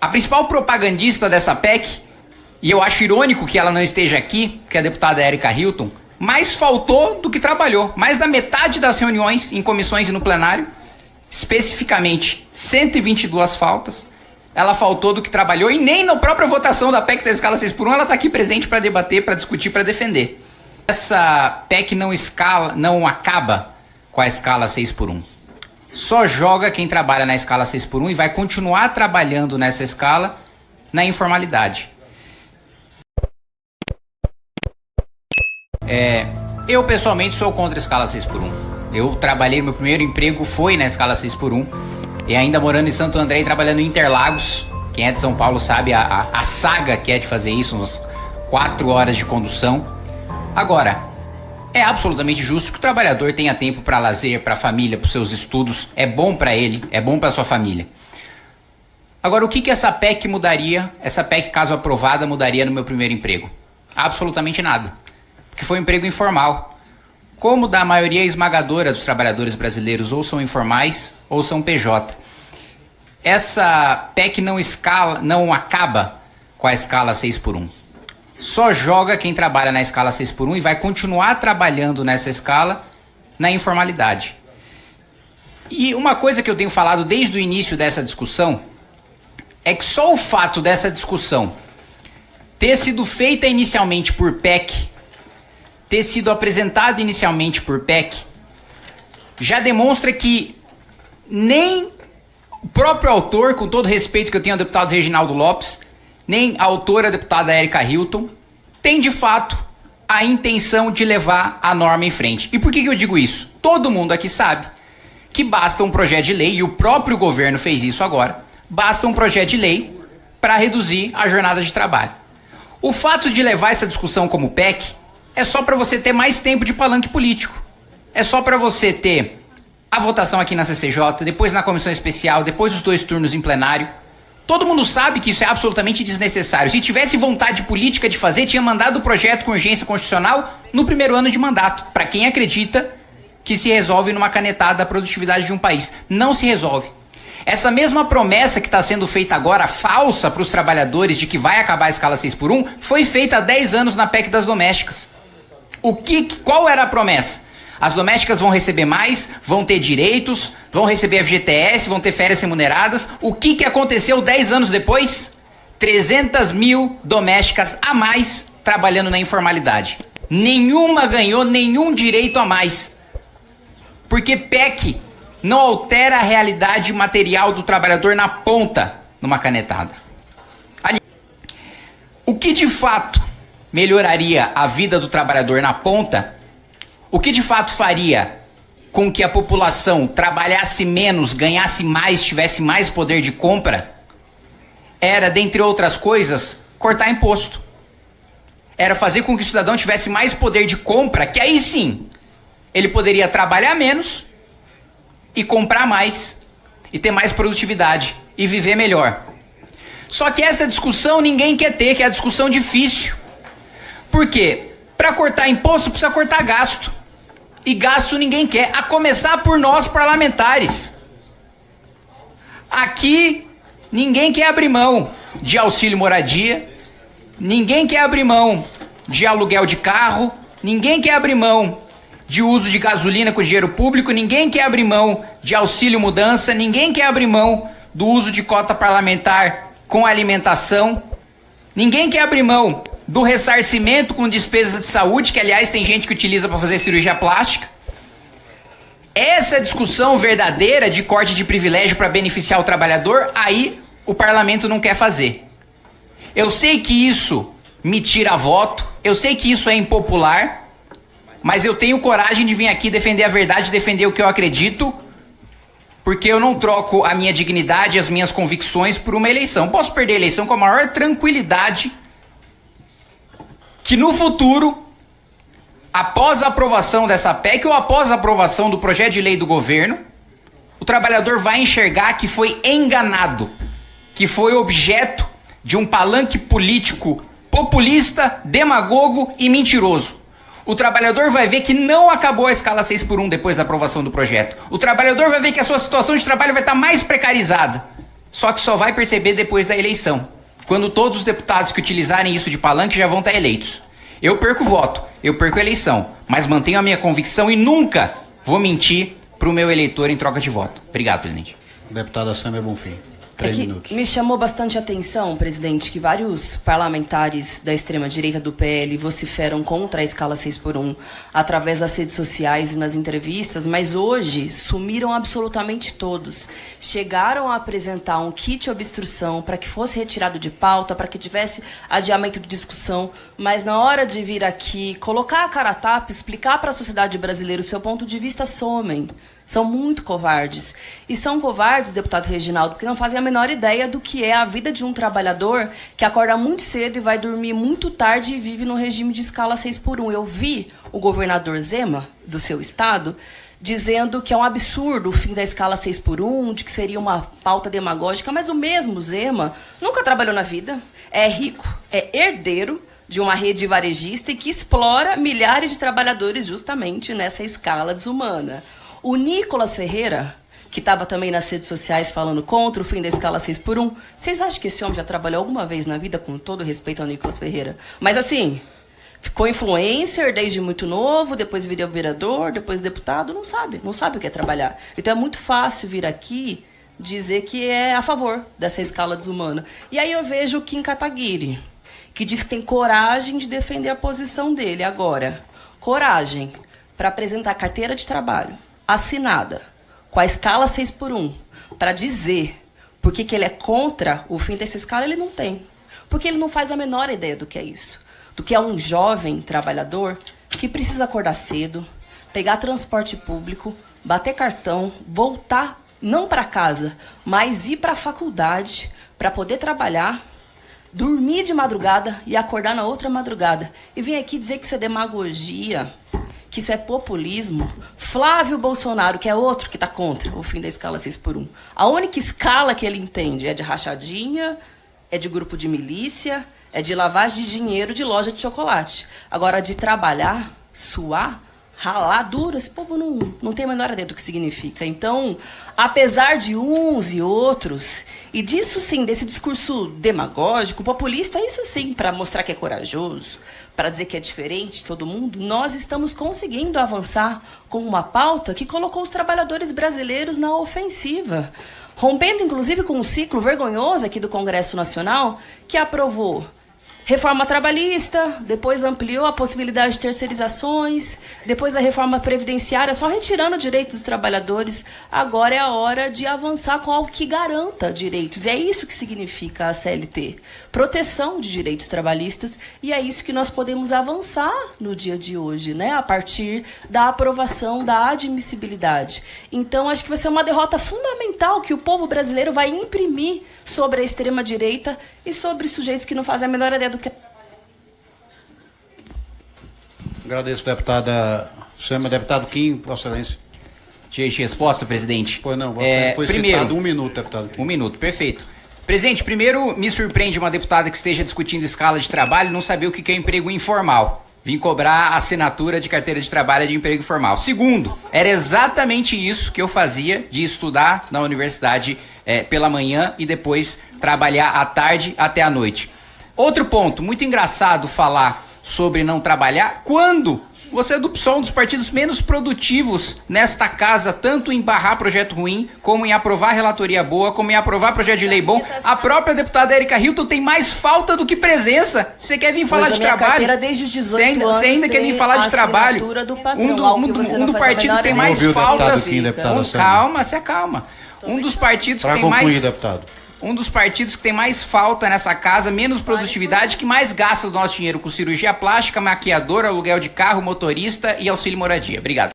A principal propagandista dessa PEC, e eu acho irônico que ela não esteja aqui, que é a deputada Érica Hilton, mais faltou do que trabalhou. Mais da metade das reuniões em comissões e no plenário, especificamente 122 faltas, ela faltou do que trabalhou e nem na própria votação da PEC da escala 6x1 ela está aqui presente para debater, para discutir, para defender. Essa PEC não acaba com a escala 6x1. Só joga quem trabalha na escala 6x1 e vai continuar trabalhando nessa escala na informalidade. Eu pessoalmente sou contra a escala 6x1. Eu trabalhei, meu primeiro emprego foi na escala 6x1 e ainda morando em Santo André e trabalhando em Interlagos. Quem é de São Paulo sabe a saga que é de fazer isso, umas 4 horas de condução. Agora, é absolutamente justo que o trabalhador tenha tempo para lazer, para a família, para os seus estudos. É bom para ele, é bom para a sua família. Agora, o que essa PEC mudaria, essa PEC, caso aprovada, mudaria no meu primeiro emprego? Absolutamente nada. Porque foi um emprego informal. Como da maioria esmagadora dos trabalhadores brasileiros, ou são informais ou são PJ. Essa PEC não acaba com a escala 6x1. Só joga quem trabalha na escala 6x1 e vai continuar trabalhando nessa escala na informalidade. E uma coisa que eu tenho falado desde o início dessa discussão é que só o fato dessa discussão ter sido feita inicialmente por PEC, ter sido apresentada inicialmente por PEC, já demonstra que nem o próprio autor, com todo respeito que eu tenho ao deputado Reginaldo Lopes, nem a autora, a deputada Érica Hilton, tem de fato a intenção de levar a norma em frente. E por que eu digo isso? Todo mundo aqui sabe que basta um projeto de lei, e o próprio governo fez isso agora, basta um projeto de lei para reduzir a jornada de trabalho. O fato de levar essa discussão como PEC é só para você ter mais tempo de palanque político. É só para você ter a votação aqui na CCJ, depois na comissão especial, depois dos 2 turnos em plenário. Todo mundo sabe que isso é absolutamente desnecessário. Se tivesse vontade política de fazer, tinha mandado o projeto com urgência constitucional no primeiro ano de mandato. Para quem acredita que se resolve numa canetada da produtividade de um país. Não se resolve. Essa mesma promessa que está sendo feita agora, falsa para os trabalhadores, de que vai acabar a escala 6x1, foi feita há 10 anos na PEC das domésticas. Qual era a promessa? As domésticas vão receber mais, vão ter direitos, vão receber FGTS, vão ter férias remuneradas. O que aconteceu 10 anos depois? 300 mil domésticas a mais trabalhando na informalidade. Nenhuma ganhou nenhum direito a mais. Porque PEC não altera a realidade material do trabalhador na ponta numa canetada. O que de fato melhoraria a vida do trabalhador na ponta, o que de fato faria com que a população trabalhasse menos, ganhasse mais, tivesse mais poder de compra, era, dentre outras coisas, cortar imposto. Era fazer com que o cidadão tivesse mais poder de compra, que aí sim, ele poderia trabalhar menos e comprar mais, e ter mais produtividade, e viver melhor. Só que essa discussão ninguém quer ter, que é a discussão difícil. Por quê? Para cortar imposto precisa cortar gasto. E gasto ninguém quer, a começar por nós parlamentares. Aqui ninguém quer abrir mão de auxílio moradia, ninguém quer abrir mão de aluguel de carro, ninguém quer abrir mão de uso de gasolina com dinheiro público, ninguém quer abrir mão de auxílio mudança, ninguém quer abrir mão do uso de cota parlamentar com alimentação, ninguém quer abrir mão do ressarcimento com despesas de saúde, que aliás tem gente que utiliza para fazer cirurgia plástica. Essa discussão verdadeira de corte de privilégio para beneficiar o trabalhador, aí o parlamento não quer fazer. Eu sei que isso me tira voto, eu sei que isso é impopular, mas eu tenho coragem de vir aqui defender a verdade, defender o que eu acredito, porque eu não troco a minha dignidade, as minhas convicções por uma eleição. Posso perder a eleição com a maior tranquilidade, que no futuro, após a aprovação dessa PEC ou após a aprovação do projeto de lei do governo, o trabalhador vai enxergar que foi enganado, que foi objeto de um palanque político populista, demagogo e mentiroso. O trabalhador vai ver que não acabou a escala 6x1 depois da aprovação do projeto. O trabalhador vai ver que a sua situação de trabalho vai estar mais precarizada. Só que só vai perceber depois da eleição, quando todos os deputados que utilizarem isso de palanque já vão estar eleitos. Eu perco o voto, eu perco a eleição, mas mantenho a minha convicção e nunca vou mentir para o meu eleitor em troca de voto. Obrigado, presidente. Deputada Sâmia Bonfim. 3 minutos. Me chamou bastante atenção, presidente, que vários parlamentares da extrema-direita do PL vociferam contra a escala 6x1 através das redes sociais e nas entrevistas, mas hoje sumiram absolutamente todos. Chegaram a apresentar um kit obstrução para que fosse retirado de pauta, para que tivesse adiamento de discussão, mas na hora de vir aqui, colocar a cara a tapa, explicar para a sociedade brasileira o seu ponto de vista, somem. São muito covardes. E são covardes, deputado Reginaldo, porque não fazem a menor ideia do que é a vida de um trabalhador que acorda muito cedo e vai dormir muito tarde e vive no regime de escala 6x1. Eu vi o governador Zema, do seu estado, dizendo que é um absurdo o fim da escala 6x1, de que seria uma pauta demagógica, mas o mesmo Zema nunca trabalhou na vida, é rico, é herdeiro de uma rede varejista e que explora milhares de trabalhadores justamente nessa escala desumana. O Nicolas Ferreira, que estava também nas redes sociais falando contra o fim da escala 6x1, vocês acham que esse homem já trabalhou alguma vez na vida, com todo respeito ao Nicolas Ferreira? Mas assim, ficou influencer desde muito novo, depois virou vereador, depois deputado, não sabe o que é trabalhar. Então é muito fácil vir aqui dizer que é a favor dessa escala desumana. E aí eu vejo o Kim Kataguiri, que diz que tem coragem de defender a posição dele. Agora, coragem para apresentar carteira de trabalho assinada com a escala 6x1 para dizer por que ele é contra o fim dessa escala, ele não tem. Porque ele não faz a menor ideia do que é isso. Do que é um jovem trabalhador que precisa acordar cedo, pegar transporte público, bater cartão, voltar não para casa, mas ir para a faculdade para poder trabalhar, dormir de madrugada e acordar na outra madrugada. E vem aqui dizer que isso é demagogia, que isso é populismo. Flávio Bolsonaro, que é outro que está contra o fim da escala 6x1. A única escala que ele entende é de rachadinha, é de grupo de milícia, é de lavagem de dinheiro de loja de chocolate. Agora, de trabalhar, suar, ralar duro, esse povo não tem a menor ideia do que significa. Então, apesar de uns e outros, e disso sim, desse discurso demagógico, populista, isso sim, para mostrar que é corajoso, para dizer que é diferente de todo mundo, nós estamos conseguindo avançar com uma pauta que colocou os trabalhadores brasileiros na ofensiva, rompendo inclusive com um ciclo vergonhoso aqui do Congresso Nacional, que aprovou reforma trabalhista, depois ampliou a possibilidade de terceirizações, depois a reforma previdenciária, só retirando direitos dos trabalhadores. Agora é a hora de avançar com algo que garanta direitos. E é isso que significa a CLT. Proteção de direitos trabalhistas. E é isso que nós podemos avançar no dia de hoje, né? A partir da aprovação da admissibilidade. Então, acho que vai ser uma derrota fundamental que o povo brasileiro vai imprimir sobre a extrema-direita e sobre sujeitos que não fazem a menor ideia do que... Agradeço, deputada Sâmia. Deputado Kim, Vossa Excelência. Resposta, presidente. Pois não, foi primeiro, citado 1 minuto, deputado Kim. 1 minuto, perfeito. Presidente, primeiro me surpreende uma deputada que esteja discutindo escala de trabalho e não saber o que é emprego informal. Vim cobrar a assinatura de carteira de trabalho de emprego formal. Segundo, era exatamente isso que eu fazia de estudar na universidade pela manhã e depois trabalhar à tarde até à noite. Outro ponto, muito engraçado falar sobre não trabalhar quando você é do PSOL, um dos partidos menos produtivos nesta casa, tanto em barrar projeto ruim, como em aprovar relatoria boa, como em aprovar projeto de lei bom. A própria deputada Erika Hilton tem mais falta do que presença. Você quer vir falar de trabalho? Desde os 18 você ainda quer vir falar de trabalho? Um do partido que tem mais faltas. Calma, se acalma. Um dos partidos que tem mais... deputado. Um dos partidos que tem mais falta nessa casa, menos produtividade, que mais gasta do nosso dinheiro com cirurgia plástica, maquiador, aluguel de carro, motorista e auxílio moradia. Obrigado.